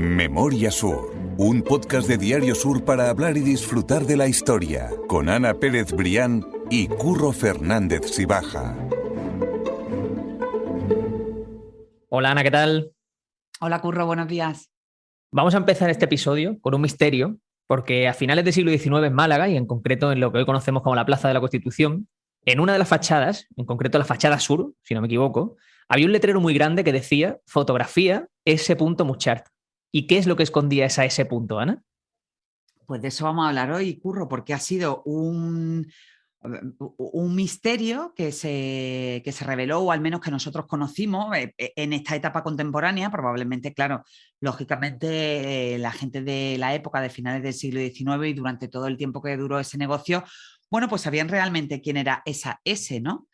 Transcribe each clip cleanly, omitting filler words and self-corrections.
Memoria Sur, un podcast de Diario Sur para hablar y disfrutar de la historia, con Ana Pérez Brián y Curro Fernández Sibaja. Hola Ana, ¿qué tal? Hola Curro, buenos días. Vamos a empezar este episodio con un misterio, porque a finales del siglo XIX en Málaga, y en concreto en lo que hoy conocemos como la Plaza de la Constitución, en una de las fachadas, en concreto la fachada sur, si no me equivoco, había un letrero muy grande que decía fotografía S. Muchart. ¿Y qué es lo que escondía esa S. Ana? Pues de eso vamos a hablar hoy, Curro, porque ha sido un misterio que se reveló, o al menos que nosotros conocimos en esta etapa contemporánea. Probablemente, claro, lógicamente la gente de la época de finales del siglo XIX y durante todo el tiempo que duró ese negocio, bueno, pues sabían realmente quién era esa S, ¿no?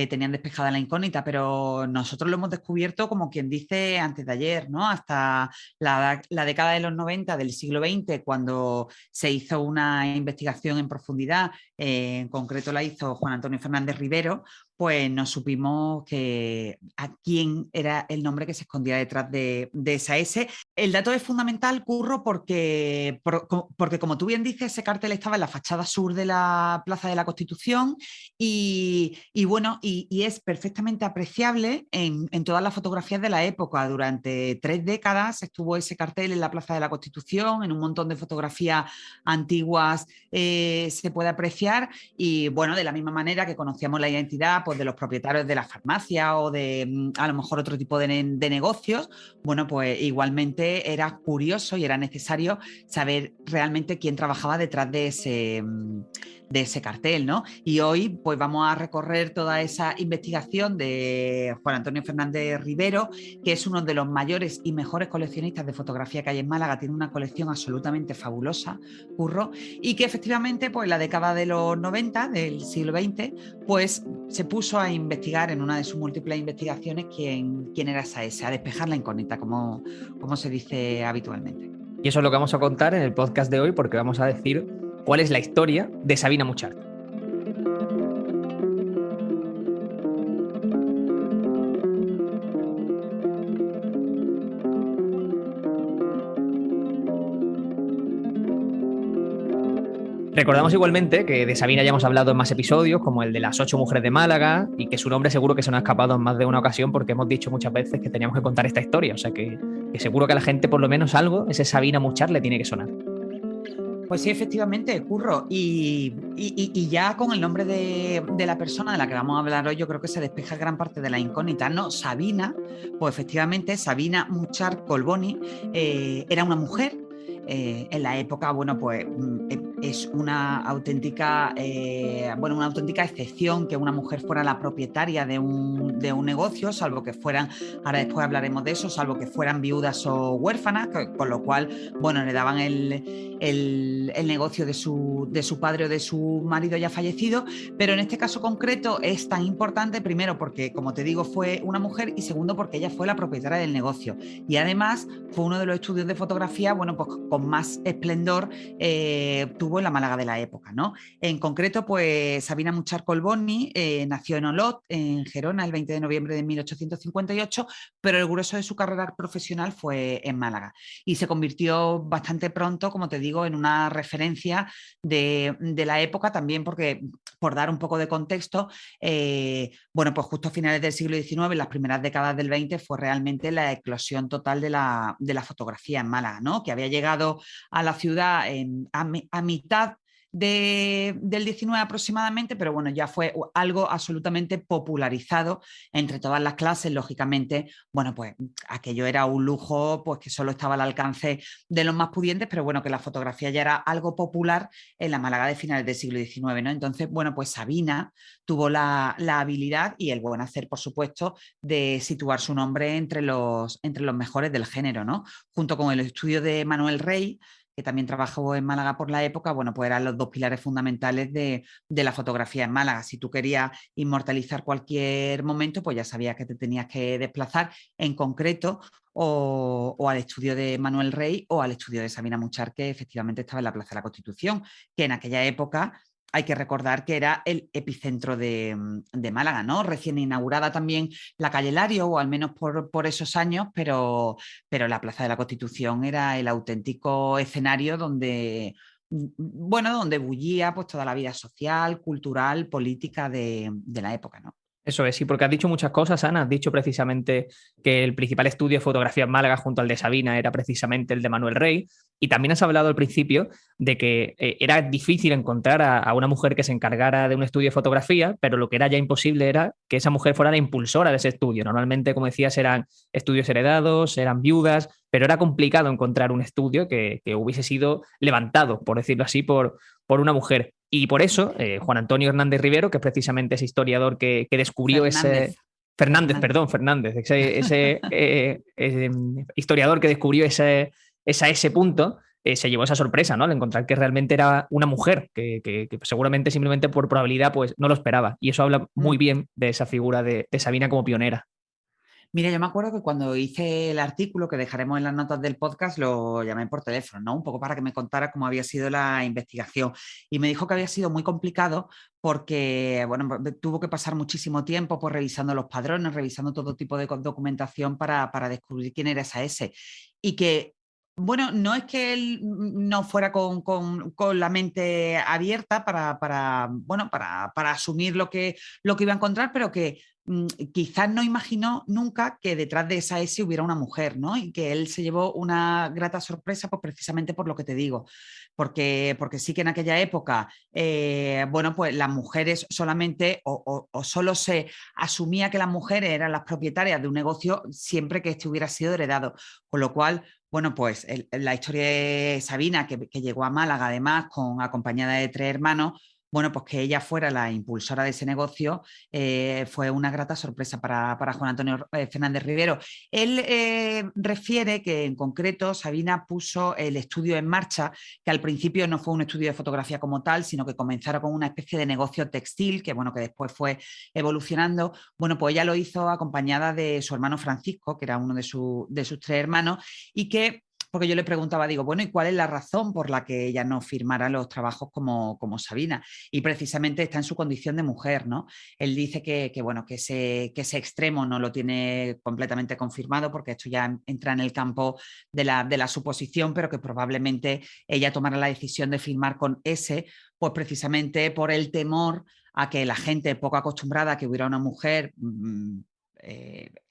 Tenían despejada la incógnita, pero nosotros lo hemos descubierto como quien dice antes de ayer, ¿no? Hasta la década de los 90 del siglo XX, cuando se hizo una investigación en profundidad, en concreto la hizo Juan Antonio Fernández Rivero, pues nos supimos que a quién era el nombre que se escondía detrás de esa S. El dato es fundamental, Curro, porque como tú bien dices, ese cartel estaba en la fachada sur de la Plaza de la Constitución y es perfectamente apreciable en todas las fotografías de la época. Durante 3 décadas estuvo ese cartel en la Plaza de la Constitución, en un montón de fotografías antiguas se puede apreciar, y bueno, de la misma manera que conocíamos la identidad pues, de los propietarios de la farmacia o de a lo mejor otro tipo de negocios, bueno, pues igualmente era curioso y era necesario saber realmente quién trabajaba detrás de ese cartel, ¿no? Y hoy pues vamos a recorrer toda esa investigación de Juan Antonio Fernández Rivero, que es uno de los mayores y mejores coleccionistas de fotografía que hay en Málaga. Tiene una colección absolutamente fabulosa, Curro, y que efectivamente pues en la década de los 90 del siglo XX pues se puso a investigar en una de sus múltiples investigaciones quién era esa S, a despejar la incógnita, como se dice habitualmente. Y eso es lo que vamos a contar en el podcast de hoy, porque vamos a decir cuál es la historia de Sabina Muchart. Recordamos igualmente que de Sabina ya hemos hablado en más episodios, como el de las 8 mujeres de Málaga, y que su nombre seguro que se nos ha escapado en más de una ocasión porque hemos dicho muchas veces que teníamos que contar esta historia. O sea que seguro que a la gente por lo menos algo, ese Sabina Muchart, le tiene que sonar. Pues sí, efectivamente, Curro. Y ya con el nombre de la persona de la que vamos a hablar hoy, yo creo que se despeja gran parte de la incógnita, ¿no? Sabina, pues efectivamente, Sabina Muchart Colboni era una mujer. En la época, bueno, pues es una auténtica excepción que una mujer fuera la propietaria de un negocio, salvo que fueran, ahora después hablaremos de eso, salvo que fueran viudas o huérfanas, con lo cual, bueno, le daban el negocio de su padre o de su marido ya fallecido. Pero en este caso concreto es tan importante, primero porque, como te digo, fue una mujer, y segundo porque ella fue la propietaria del negocio, y además fue uno de los estudios de fotografía, bueno, pues con más esplendor tuvo en la Málaga de la época, ¿no? En concreto, pues Sabina Muchart Colboni nació en Olot, en Gerona, el 20 de noviembre de 1858, pero el grueso de su carrera profesional fue en Málaga, y se convirtió bastante pronto, como te digo, en una referencia de la época, también porque, por dar un poco de contexto, bueno, pues justo a finales del siglo XIX, en las primeras décadas del XX, fue realmente la eclosión total de la fotografía en Málaga, ¿no? Que había llegado a la ciudad a mitad del 19 aproximadamente, pero bueno, ya fue algo absolutamente popularizado entre todas las clases. Lógicamente, bueno, pues aquello era un lujo pues que solo estaba al alcance de los más pudientes, pero bueno, que la fotografía ya era algo popular en la Málaga de finales del siglo XIX, ¿no? Entonces, bueno, pues Sabina tuvo la habilidad y el buen hacer, por supuesto, de situar su nombre entre los mejores del género, ¿no? Junto con el estudio de Manuel Rey, que también trabajó en Málaga por la época. Bueno, pues eran los dos pilares fundamentales de la fotografía en Málaga. Si tú querías inmortalizar cualquier momento, pues ya sabías que te tenías que desplazar en concreto o al estudio de Manuel Rey o al estudio de Sabina Muchart, que efectivamente estaba en la Plaza de la Constitución, que en aquella época hay que recordar que era el epicentro de Málaga, ¿no? Recién inaugurada también la calle Lario, o al menos por esos años, pero la Plaza de la Constitución era el auténtico escenario donde bullía pues, toda la vida social, cultural, política de la época, ¿no? Eso es, sí, porque has dicho muchas cosas, Ana. Has dicho precisamente que el principal estudio de fotografía en Málaga, junto al de Sabina, era precisamente el de Manuel Rey. Y también has hablado al principio de que era difícil encontrar a una mujer que se encargara de un estudio de fotografía, pero lo que era ya imposible era que esa mujer fuera la impulsora de ese estudio. Normalmente, como decías, eran estudios heredados, eran viudas, pero era complicado encontrar un estudio que hubiese sido levantado, por decirlo así, por una mujer. Y por eso, Juan Antonio Hernández Rivero, que es precisamente ese historiador que descubrió Fernández. Fernández, ese historiador que descubrió ese punto, se llevó esa sorpresa, ¿no? Al encontrar que realmente era una mujer, que seguramente simplemente por probabilidad pues no lo esperaba. Y eso habla muy bien de esa figura de Sabina como pionera. Mira, yo me acuerdo que cuando hice el artículo, que dejaremos en las notas del podcast, lo llamé por teléfono, ¿no? Un poco para que me contara cómo había sido la investigación. Y me dijo que había sido muy complicado porque, bueno, tuvo que pasar muchísimo tiempo pues, revisando los padrones, revisando todo tipo de documentación para descubrir quién era esa S. Y que bueno, no es que él no fuera con la mente abierta para asumir lo que iba a encontrar, pero que quizás no imaginó nunca que detrás de esa S hubiera una mujer, ¿no? Y que él se llevó una grata sorpresa, pues precisamente por lo que te digo, porque sí que en aquella época, pues las mujeres solamente o solo se asumía que las mujeres eran las propietarias de un negocio siempre que este hubiera sido heredado, con lo cual bueno, pues la historia de Sabina, que llegó a Málaga además acompañada de 3 hermanos, bueno, pues que ella fuera la impulsora de ese negocio fue una grata sorpresa para Juan Antonio Fernández Rivero. Él refiere que en concreto Sabina puso el estudio en marcha, que al principio no fue un estudio de fotografía como tal, sino que comenzaron con una especie de negocio textil, que bueno, que después fue evolucionando. Bueno, pues ella lo hizo acompañada de su hermano Francisco, que era uno de sus 3 hermanos, y que porque yo le preguntaba, digo, bueno, ¿y cuál es la razón por la que ella no firmara los trabajos como Sabina? Y precisamente está en su condición de mujer, ¿no? Él dice bueno, que ese extremo no lo tiene completamente confirmado, porque esto ya entra en el campo de la suposición, pero que probablemente ella tomara la decisión de firmar con ese, pues precisamente por el temor a que la gente poco acostumbrada a que hubiera una mujer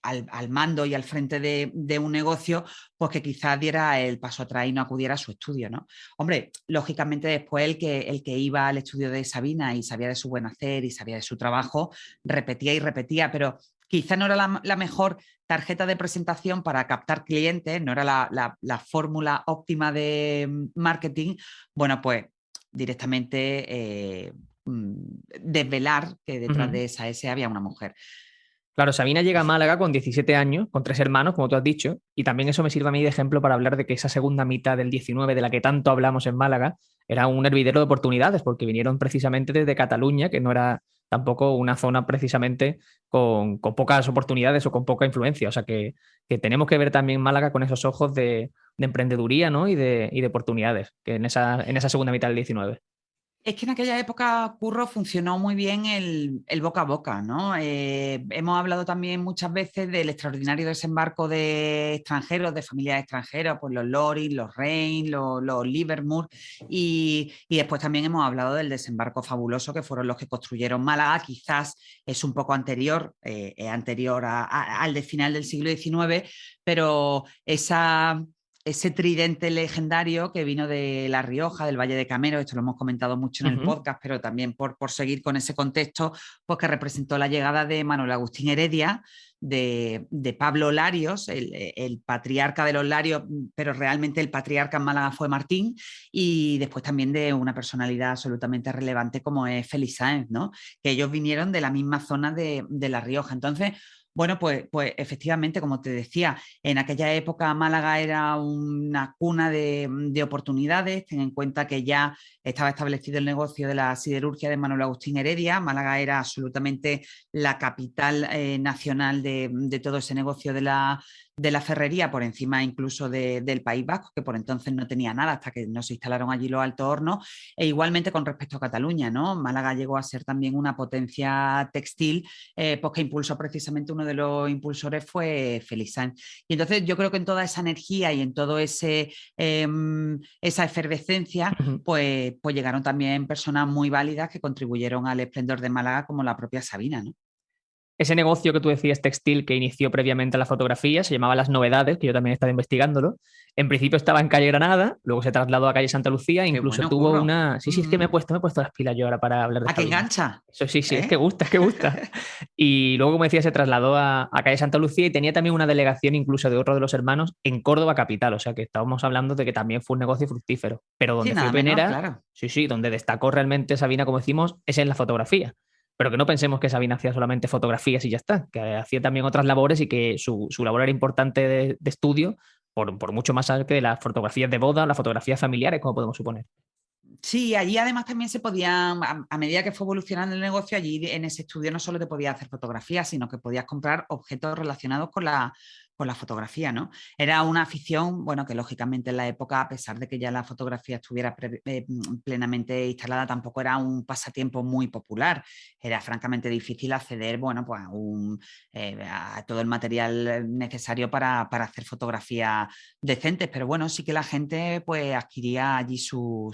al mando y al frente de un negocio, pues que quizás diera el paso atrás y no acudiera a su estudio, ¿no? Hombre, lógicamente después el que iba al estudio de Sabina y sabía de su buen hacer y sabía de su trabajo, repetía y repetía, pero quizá no era la mejor tarjeta de presentación para captar clientes, no era la fórmula óptima de marketing. Bueno, pues directamente desvelar que detrás de esa S había una mujer. Claro, Sabina llega a Málaga con 17 años, con 3 hermanos, como tú has dicho, y también eso me sirve a mí de ejemplo para hablar de que esa segunda mitad del 19, de la que tanto hablamos en Málaga, era un hervidero de oportunidades, porque vinieron precisamente desde Cataluña, que no era tampoco una zona precisamente con pocas oportunidades o con poca influencia. O sea que tenemos que ver también Málaga con esos ojos de emprendeduría, ¿no? y de oportunidades, que en esa segunda mitad del 19. Es que en aquella época, Curro, funcionó muy bien el boca a boca, ¿no? Hemos hablado también muchas veces del extraordinario desembarco de extranjeros, de familias extranjeras, pues los Loring, los Rain, los Livermore, y después también hemos hablado del desembarco fabuloso que fueron los que construyeron Málaga. Quizás es un poco anterior, anterior al de final del siglo XIX, pero ese tridente legendario que vino de La Rioja, del Valle de Camero, esto lo hemos comentado mucho en el podcast, pero también por seguir con ese contexto, pues que representó la llegada de Manuel Agustín Heredia, de Pablo Larios, el patriarca de los Larios, pero realmente el patriarca en Málaga fue Martín, y después también de una personalidad absolutamente relevante como es Félix Sáenz, ¿no? Que ellos vinieron de la misma zona de La Rioja. Entonces, Bueno, pues efectivamente, como te decía, en aquella época Málaga era una cuna de oportunidades. Ten en cuenta que ya estaba establecido el negocio de la siderurgia de Manuel Agustín Heredia. Málaga era absolutamente la capital nacional de todo ese negocio de la ferrería, por encima incluso del País Vasco, que por entonces no tenía nada hasta que no se instalaron allí los altos hornos. E igualmente con respecto a Cataluña, ¿no? Málaga llegó a ser también una potencia textil, pues que impulsó precisamente uno de los impulsores fue Félix Sáenz. Y entonces yo creo que en toda esa energía y en todo esa efervescencia, Ujú. pues llegaron también personas muy válidas que contribuyeron al esplendor de Málaga, como la propia Sabina, ¿no? Ese negocio que tú decías textil que inició previamente a la fotografía se llamaba Las Novedades, que yo también estaba investigándolo. En principio estaba en calle Granada, luego se trasladó a calle Santa Lucía e Qué incluso bueno, tuvo Curro. una... Sí, sí, es que me he puesto las pilas yo ahora para hablar de ¿A qué Sabina. engancha? Eso sí, sí, es que ¿Eh? gusta, es que gusta. Y luego, como decía, se trasladó a calle Santa Lucía y tenía también una delegación incluso de otro de los hermanos en Córdoba capital. O sea que estábamos hablando de que también fue un negocio fructífero. Pero Sí, donde fue nada menor, pionera, claro. sí, sí, donde destacó realmente Sabina, como decimos, es en la fotografía. Pero que no pensemos que Sabina hacía solamente fotografías y ya está, que hacía también otras labores y que su labor era importante de estudio por mucho más allá que de las fotografías de boda o las fotografías familiares, como podemos suponer. Sí, allí además también se podían, a medida que fue evolucionando el negocio, allí en ese estudio no solo te podías hacer fotografías, sino que podías comprar objetos relacionados con la fotografía, ¿no? Era una afición, bueno, que lógicamente en la época, a pesar de que ya la fotografía estuviera plenamente instalada, tampoco era un pasatiempo muy popular. Era francamente difícil acceder, bueno, pues a todo el material necesario para hacer fotografías decentes, pero bueno, sí que la gente pues adquiría allí su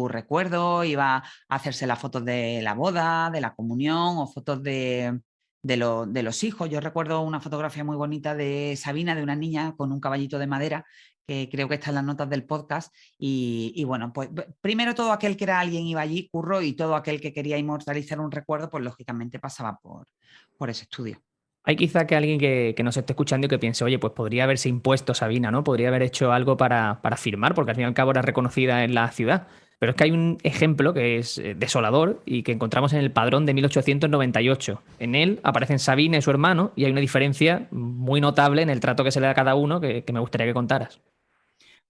recuerdo, iba a hacerse las fotos de la boda, de la comunión o fotos de los hijos. Yo recuerdo una fotografía muy bonita de Sabina, de una niña con un caballito de madera, que creo que está en las notas del podcast. Y bueno, pues primero todo aquel que era alguien iba allí, Curro, y todo aquel que quería inmortalizar un recuerdo, pues lógicamente pasaba por ese estudio. Hay quizá que alguien que nos esté escuchando y que piense, oye, pues podría haberse impuesto Sabina, ¿no? Podría haber hecho algo para firmar, porque al fin y al cabo era reconocida en la ciudad. Pero es que hay un ejemplo que es desolador y que encontramos en el Padrón de 1898. En él aparecen Sabina y su hermano y hay una diferencia muy notable en el trato que se le da a cada uno que me gustaría que contaras.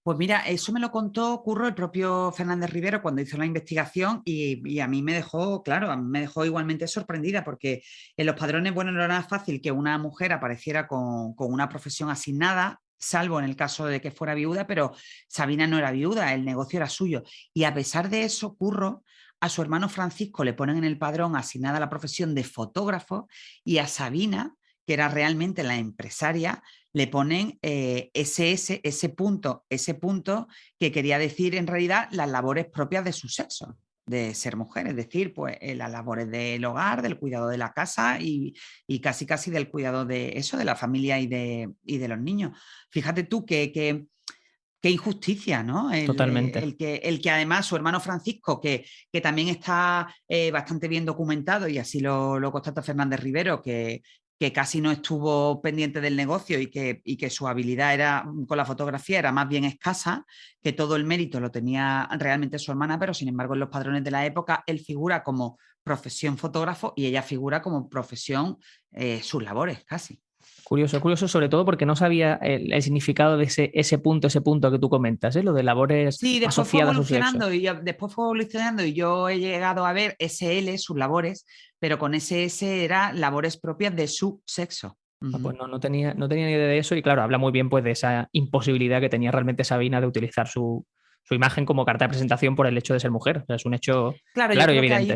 Pues mira, eso me lo contó Curro, el propio Fernández Rivero, cuando hizo la investigación y a mí me dejó, claro, a mí me dejó igualmente sorprendida porque en los padrones, bueno, no era nada fácil que una mujer apareciera con una profesión asignada, salvo en el caso de que fuera viuda, pero Sabina no era viuda, el negocio era suyo. Y a pesar de eso, Curro, a su hermano Francisco le ponen en el padrón asignada la profesión de fotógrafo y a Sabina, que era realmente la empresaria, le ponen ese punto que quería decir en realidad las labores propias de su sexo, de ser mujer, es decir, pues las labores del hogar, del cuidado de la casa y casi casi del cuidado de eso, de la familia y de los niños. Fíjate tú qué injusticia, ¿no? Totalmente. El que además su hermano Francisco, que también está bastante bien documentado, y así lo constata Fernández Rivero, que casi no estuvo pendiente del negocio y que su habilidad era, con la fotografía era más bien escasa, que todo el mérito lo tenía realmente su hermana, pero sin embargo en los padrones de la época él figura como profesión fotógrafo y ella figura como profesión sus labores, casi. Curioso, curioso sobre todo porque no sabía el significado de ese punto que tú comentas, ¿eh? Lo de labores Sí, asociadas a su sexo. después fue evolucionando y yo he llegado a ver SL, sus labores, pero con SS era labores propias de su sexo. Ah, pues Ujú. no tenía ni idea de eso y claro, habla muy bien pues de esa imposibilidad que tenía realmente Sabina de utilizar su imagen como carta de presentación por el hecho de ser mujer. O sea, es un hecho Claro, yo claro y creo que evidente.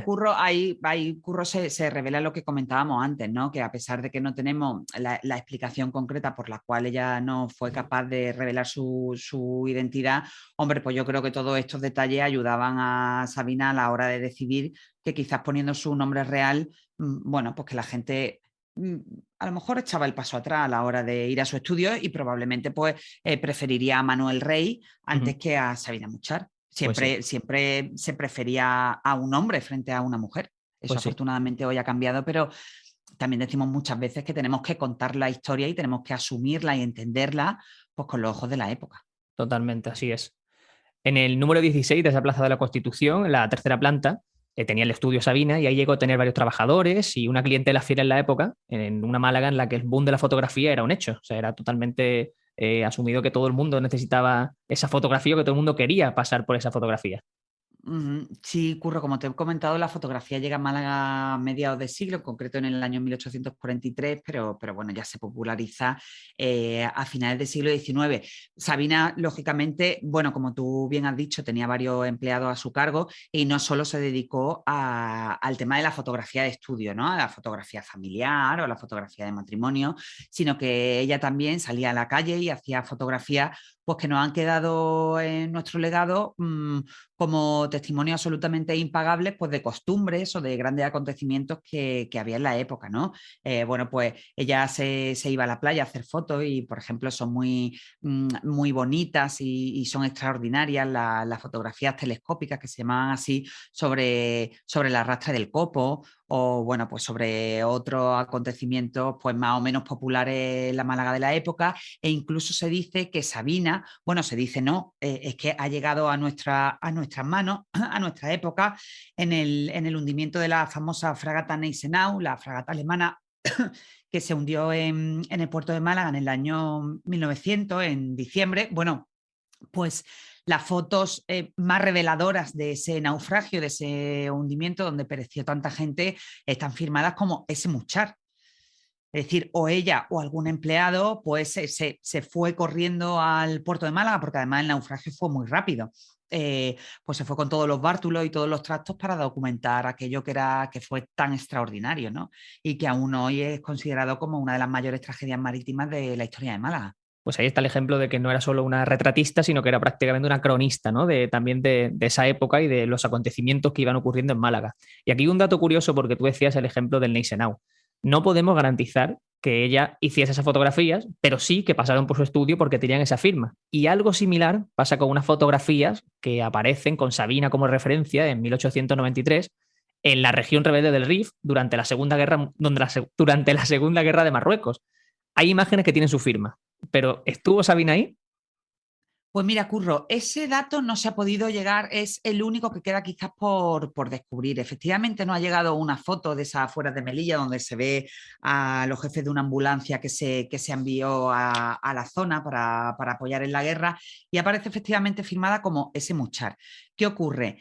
ahí Curro se revela lo que comentábamos antes, ¿no? Que a pesar de que no tenemos la explicación concreta por la cual ella no fue capaz de revelar su identidad, hombre, pues yo creo que todos estos detalles ayudaban a Sabina a la hora de decidir que quizás poniendo su nombre real, bueno, pues que la gente mm, a lo mejor echaba el paso atrás a la hora de ir a su estudio y probablemente pues preferiría a Manuel Rey antes Ujú. que a Sabina Muchar. Pues sí, Siempre se prefería a un hombre frente a una mujer. Eso pues sí, afortunadamente hoy ha cambiado, pero también decimos muchas veces que tenemos que contar la historia y tenemos que asumirla y entenderla pues, con los ojos de la época. totalmente, así es. En el número 16 de esa Plaza de la Constitución, en la tercera planta, tenía el estudio Sabina y ahí llegó a tener varios trabajadores y una clientela fiel en la época, en una Málaga en la que el boom de la fotografía era un hecho. O sea, era totalmente asumido que todo el mundo necesitaba esa fotografía, que todo el mundo quería pasar por esa fotografía. Sí, Curro, como te he comentado, la fotografía llega a Málaga a mediados de siglo, en concreto en el año 1843, pero bueno, ya se populariza a finales del siglo XIX. Sabina, lógicamente, bueno, como tú bien has dicho, tenía varios empleados a su cargo y no solo se dedicó al tema de la fotografía de estudio, ¿no? A la fotografía familiar o a la fotografía de matrimonio, sino que ella también salía a la calle y hacía fotografías pues, que nos han quedado en nuestro legado como testimonios absolutamente impagables pues, de costumbres o de grandes acontecimientos que había en la época, ¿no? Bueno, pues ella se iba a la playa a hacer fotos y, por ejemplo, son muy bonitas y son extraordinarias las fotografías telescópicas que se llamaban así sobre la rastra del Copo o, bueno, pues sobre otros acontecimientos pues más o menos populares en la Málaga de la época, e incluso se dice que Sabina, bueno, se dice no, es que ha llegado a nuestras manos, a nuestra época, en el hundimiento de la famosa fragata Gneisenau, la fragata alemana que se hundió en el puerto de Málaga en el año 1900, en diciembre. Bueno, pues las fotos más reveladoras de ese naufragio, de ese hundimiento donde pereció tanta gente, están firmadas como ese Muchar. Es decir, o ella o algún empleado pues se fue corriendo al puerto de Málaga, porque además el naufragio fue muy rápido. Pues se fue con todos los bártulos y todos los trastos para documentar aquello que fue tan extraordinario, ¿no? Y que aún hoy es considerado como una de las mayores tragedias marítimas de la historia de Málaga. Pues ahí está el ejemplo de que no era solo una retratista, sino que era prácticamente una cronista, ¿no? También de esa época y de los acontecimientos que iban ocurriendo en Málaga. Y aquí un dato curioso, porque tú decías el ejemplo del Gneisenau. No podemos garantizar que ella hiciese esas fotografías, pero sí que pasaron por su estudio porque tenían esa firma. Y algo similar pasa con unas fotografías que aparecen con Sabina como referencia en 1893 en la región rebelde del Rif durante la Segunda Guerra, durante la Segunda Guerra de Marruecos. Hay imágenes que tienen su firma, pero ¿estuvo Sabina ahí? Pues mira, Curro, ese dato no se ha podido llegar, es el único que queda quizás por descubrir. Efectivamente, no ha llegado una foto de esas afueras de Melilla donde se ve a los jefes de una ambulancia que se envió a la zona para apoyar en la guerra, y aparece efectivamente firmada como ese Muchar. ¿Qué ocurre?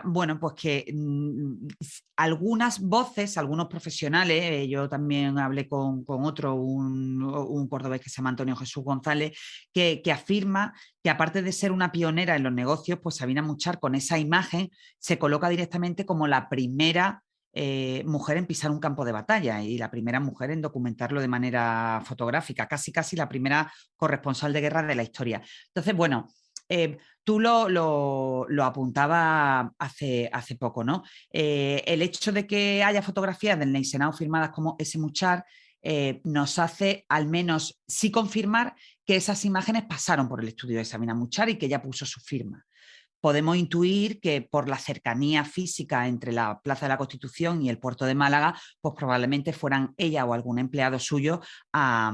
Bueno, pues que algunas voces, algunos profesionales, yo también hablé con otro, un cordobés que se llama Antonio Jesús González, que afirma que aparte de ser una pionera en los negocios, pues Sabina Muchar con esa imagen se coloca directamente como la primera mujer en pisar un campo de batalla y la primera mujer en documentarlo de manera fotográfica, casi la primera corresponsal de guerra de la historia. Entonces, bueno, tú lo apuntabas hace poco, ¿no? El hecho de que haya fotografías del Gneisenau firmadas como ese Muchar nos hace al menos sí confirmar que esas imágenes pasaron por el estudio de Sabina Muchar y que ella puso su firma. Podemos intuir que por la cercanía física entre la Plaza de la Constitución y el puerto de Málaga, pues probablemente fueran ella o algún empleado suyo a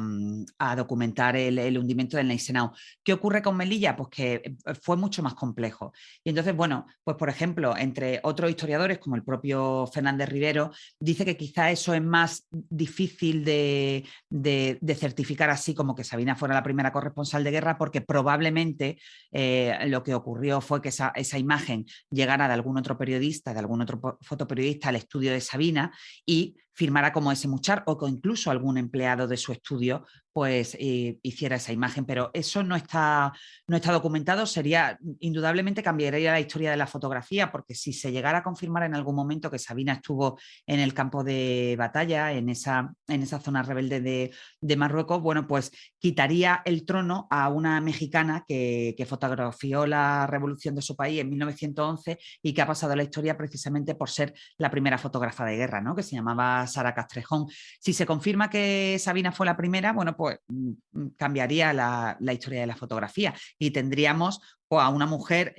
documentar el hundimiento del Gneisenau. ¿Qué ocurre con Melilla? Pues que fue mucho más complejo. Y entonces, bueno, pues por ejemplo, entre otros historiadores, como el propio Fernández Rivero, dice que quizá eso es más difícil de certificar así como que Sabina fuera la primera corresponsal de guerra, porque probablemente lo que ocurrió fue que esa imagen llegara de algún otro periodista, de algún otro fotoperiodista al estudio de Sabina y firmara como ese Muchar, o que incluso algún empleado de su estudio pues hiciera esa imagen, pero eso no está documentado. Indudablemente cambiaría la historia de la fotografía, porque si se llegara a confirmar en algún momento que Sabina estuvo en el campo de batalla, en esa zona rebelde de Marruecos, bueno, pues quitaría el trono a una mexicana que fotografió la revolución de su país en 1911 y que ha pasado a la historia precisamente por ser la primera fotógrafa de guerra, ¿no? Que se llamaba Sara Castrejón. Si se confirma que Sabina fue la primera, bueno, pues cambiaría la historia de la fotografía y tendríamos pues, a una mujer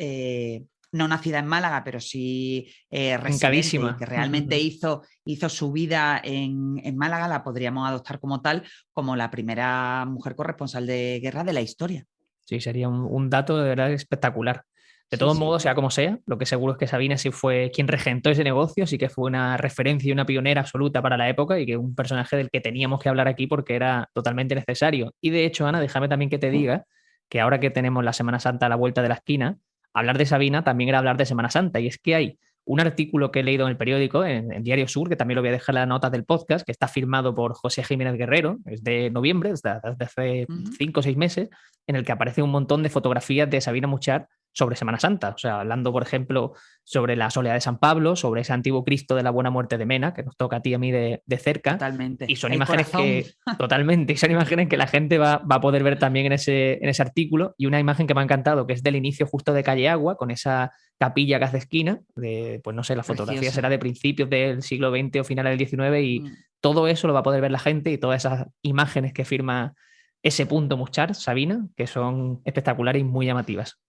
no nacida en Málaga, pero sí residente y que realmente hizo su vida en Málaga, la podríamos adoptar como tal, como la primera mujer corresponsal de guerra de la historia. Sí, sería un dato de verdad espectacular. De todos modos, sea como sea, lo que seguro es que Sabina sí fue quien regentó ese negocio, sí que fue una referencia y una pionera absoluta para la época y que un personaje del que teníamos que hablar aquí porque era totalmente necesario. Y de hecho, Ana, déjame también que te diga que ahora que tenemos la Semana Santa a la vuelta de la esquina, hablar de Sabina también era hablar de Semana Santa. Y es que hay un artículo que he leído en el periódico, en Diario Sur, que también lo voy a dejar en las notas del podcast, que está firmado por José Jiménez Guerrero, es de noviembre, desde hace 5 o 6 meses, en el que aparece un montón de fotografías de Sabina Muchar sobre Semana Santa, o sea, hablando, por ejemplo, sobre la soledad de San Pablo, sobre ese antiguo Cristo de la Buena Muerte de Mena, que nos toca a ti y a mí de cerca. Totalmente. Y son imágenes totalmente, y son imágenes que la gente va a poder ver también en ese artículo. Y una imagen que me ha encantado, que es del inicio justo de Calle Agua, con esa capilla que hace esquina, pues no sé, la fotografía será de principios del siglo XX o finales del XIX, y todo eso lo va a poder ver la gente, y todas esas imágenes que firma ese punto Muchar, Sabina, que son espectaculares y muy llamativas.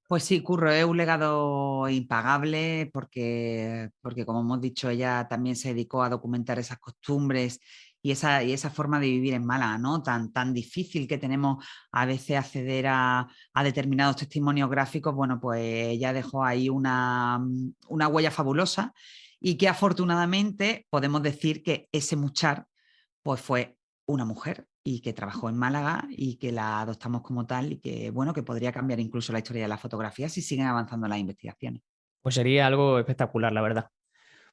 Pues sí, Curro, es un legado impagable porque, como hemos dicho, ella también se dedicó a documentar esas costumbres y esa forma de vivir en Málaga, ¿no? Tan difícil que tenemos a veces acceder a determinados testimonios gráficos. Bueno, pues ella dejó ahí una huella fabulosa y que afortunadamente podemos decir que ese Muchar pues fue una mujer y que trabajó en Málaga y que la adoptamos como tal y que, bueno, que podría cambiar incluso la historia de la fotografía si siguen avanzando las investigaciones. Pues sería algo espectacular, la verdad.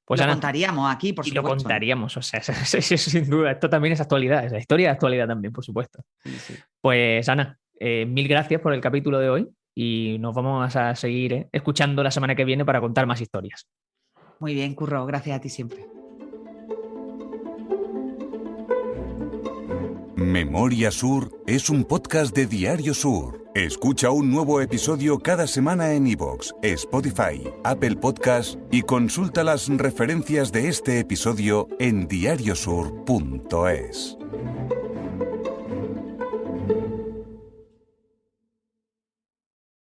Pues lo Ana, contaríamos aquí, por supuesto. Y lo contaríamos, o sea, sin duda. Esto también es actualidad, esa historia de actualidad también, por supuesto. Sí. Pues Ana, mil gracias por el capítulo de hoy y nos vamos a seguir escuchando la semana que viene para contar más historias. Muy bien, Curro, gracias a ti siempre. Memoria Sur es un podcast de Diario Sur. Escucha un nuevo episodio cada semana en iVoox, Spotify, Apple Podcasts y consulta las referencias de este episodio en diariosur.es.